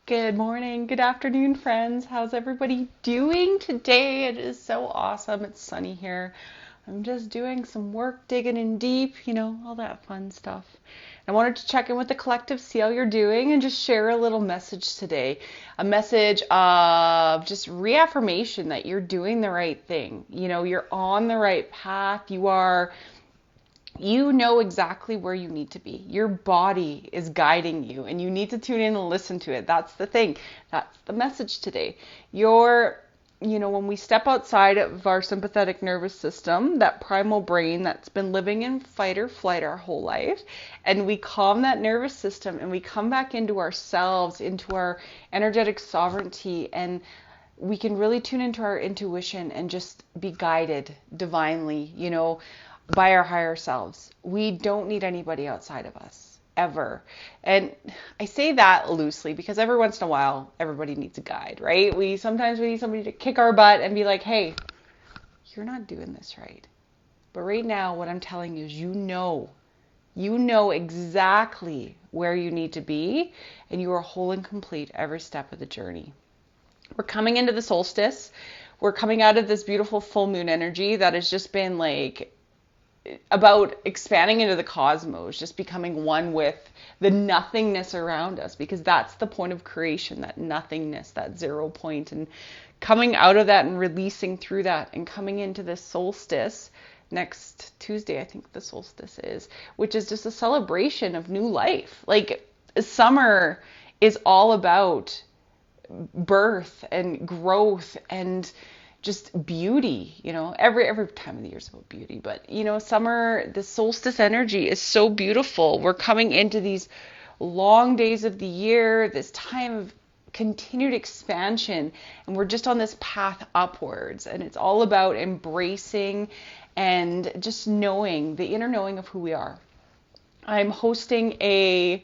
Good morning, good afternoon, friends. How's everybody doing today? It is so awesome. It's sunny here. I'm just doing some work, digging in deep, all that fun stuff. I wanted to check in with the collective, see how you're doing, and just share a little message today. A message of just reaffirmation that you're doing the right thing. You're on the right path. You know exactly where you need to be. Your body is guiding you, and you need to tune in and listen to it. That's the thing. That's the message today. When we step outside of our sympathetic nervous system, that primal brain that's been living in fight or flight our whole life, and we calm that nervous system and we come back into ourselves, into our energetic sovereignty, and we can really tune into our intuition and just be guided divinely, by our higher selves. We don't need anybody outside of us, ever. And I say that loosely because every once in a while, everybody needs a guide, right? Sometimes we need somebody to kick our butt and be like, hey, you're not doing this right. But right now, what I'm telling you is you know exactly where you need to be, and you are whole and complete every step of the journey. We're coming into the solstice. We're coming out of this beautiful full moon energy that has just been like about expanding into the cosmos, just becoming one with the nothingness around us, because that's the point of creation, that nothingness, that 0 point, and coming out of that and releasing through that and coming into this solstice next Tuesday, I think the solstice is, which is just a celebration of new life. Like, summer is all about birth and growth and just beauty, every time of the year is about beauty, but summer, the solstice energy is so beautiful. We're coming into these long days of the year, this time of continued expansion, and we're just on this path upwards, and it's all about embracing and just knowing the inner knowing of who we are. I'm hosting a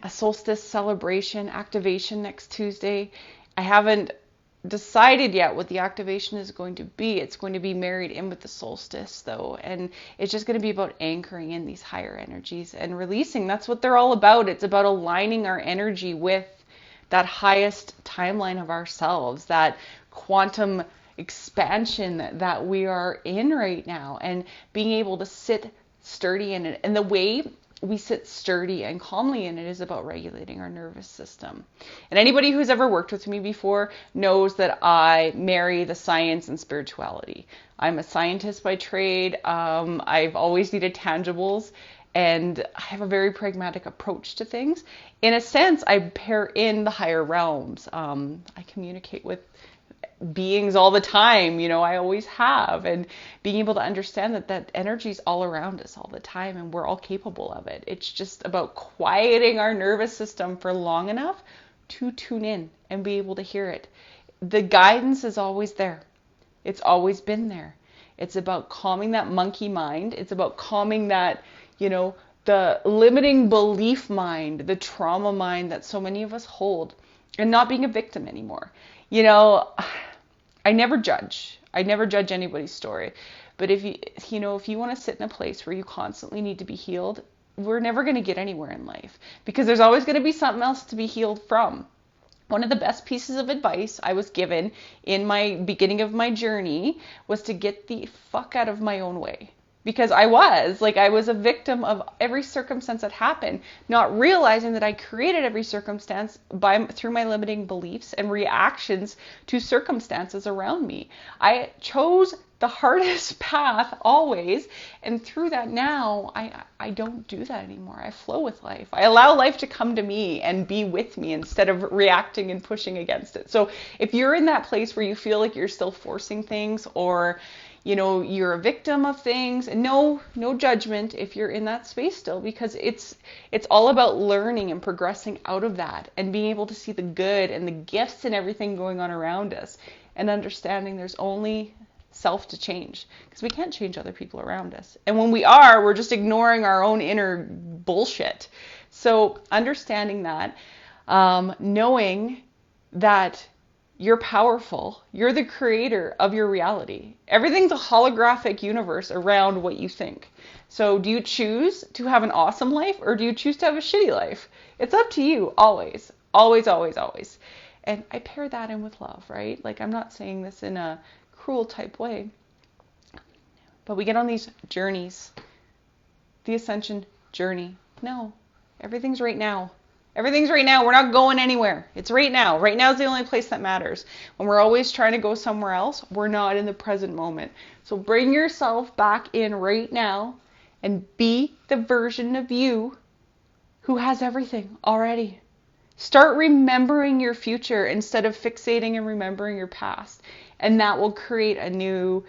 solstice celebration activation next Tuesday. I haven't decided yet what the activation is going to be. It's going to be married in with the solstice, though, and it's just going to be about anchoring in these higher energies and releasing. That's what they're all about. It's about aligning our energy with that highest timeline of ourselves, that quantum expansion that we are in right now, and being able to sit sturdy in it. And the way we sit sturdy and calmly in it is about regulating our nervous system. And anybody who's ever worked with me before knows that I marry the science and spirituality. I'm a scientist by trade. I've always needed tangibles, and I have a very pragmatic approach to things. In a sense, I pair in the higher realms. I communicate with beings all the time, I always have, and being able to understand that energy is all around us all the time, and we're all capable of it. It's just about quieting our nervous system for long enough to tune in and be able to hear it. The guidance is always there. It's always been there. It's about calming that monkey mind. It's about calming that, the limiting belief mind, the trauma mind that so many of us hold, and not being a victim anymore. I never judge. I never judge anybody's story. But if you want to sit in a place where you constantly need to be healed, we're never going to get anywhere in life, because there's always going to be something else to be healed from. One of the best pieces of advice I was given in my beginning of my journey was to get the fuck out of my own way. Because I was a victim of every circumstance that happened, not realizing that I created every circumstance through my limiting beliefs and reactions to circumstances around me. I chose the hardest path always, and through that now, I don't do that anymore. I flow with life. I allow life to come to me and be with me instead of reacting and pushing against it. So if you're in that place where you feel like you're still forcing things, or you're a victim of things, and no judgment if you're in that space still, because it's all about learning and progressing out of that and being able to see the good and the gifts and everything going on around us, and understanding there's only self to change, because we can't change other people around us. And when we are, we're just ignoring our own inner bullshit. So understanding that, knowing that You're powerful. You're the creator of your reality. Everything's a holographic universe around what you think. So do you choose to have an awesome life or do you choose to have a shitty life? It's up to you, always. Always, always, always. And I pair that in with love, right? Like, I'm not saying this in a cruel type way, but we get on these journeys, the ascension journey. No, everything's right now. Everything's right now. We're not going anywhere. It's right now. Right now is the only place that matters. When we're always trying to go somewhere else, we're not in the present moment. So bring yourself back in right now and be the version of you who has everything already. Start remembering your future instead of fixating and remembering your past. And that will create a new,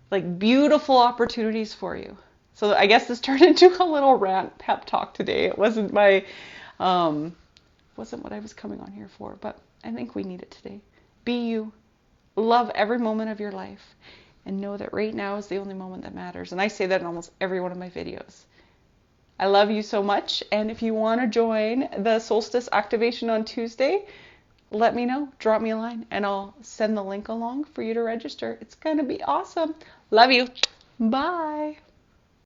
like, beautiful opportunities for you. So I guess this turned into a little rant pep talk today. It wasn't wasn't what I was coming on here for, but I think we need it today. Be you. Love every moment of your life. And know that right now is the only moment that matters. And I say that in almost every one of my videos. I love you so much. And if you want to join the Solstice activation on Tuesday, let me know. Drop me a line and I'll send the link along for you to register. It's going to be awesome. Love you. Bye.